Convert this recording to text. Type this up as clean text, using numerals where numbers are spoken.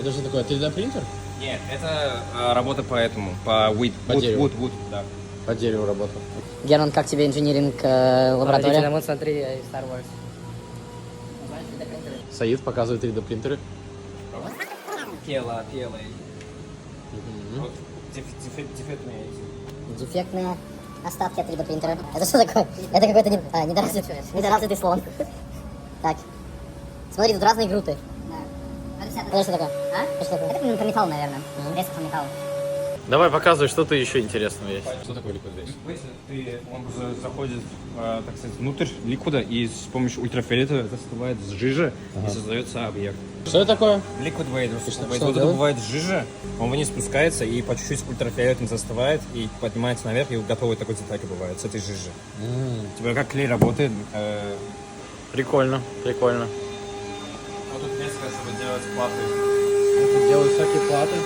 Это что такое, 3D принтер? Нет, это работа по этому, по дереву. wood, да. По дереву работал. Герман, как тебе инжиниринг лаборатория? Вот смотри, Star Wars. Саид показывает 3D принтеры. Пела. Вот дефектные эти. Дефектные остатки от 3D принтера. Это что такое? Это какой-то недоразвитый слон. Так. Смотри, тут разные груты. Это что такое? Это что такое? Это по металлу, наверное. Резко по металлу. Давай показывай, что ты еще интересного есть. Что такое Liquid Waste? Он заходит, так сказать, внутрь ликвида и с помощью ультрафиолета застывает жижа и создается объект. Что это такое? Liquid Waste. что Вот он это делает? бывает жижа, он вниз спускается и по чуть-чуть с ультрафиолетом застывает и поднимается наверх, и готовый такой деталька бывает с этой жижи. Типа как клей работает. Прикольно. Вот тут место, чтобы делать платы. Тут делают всякие платы.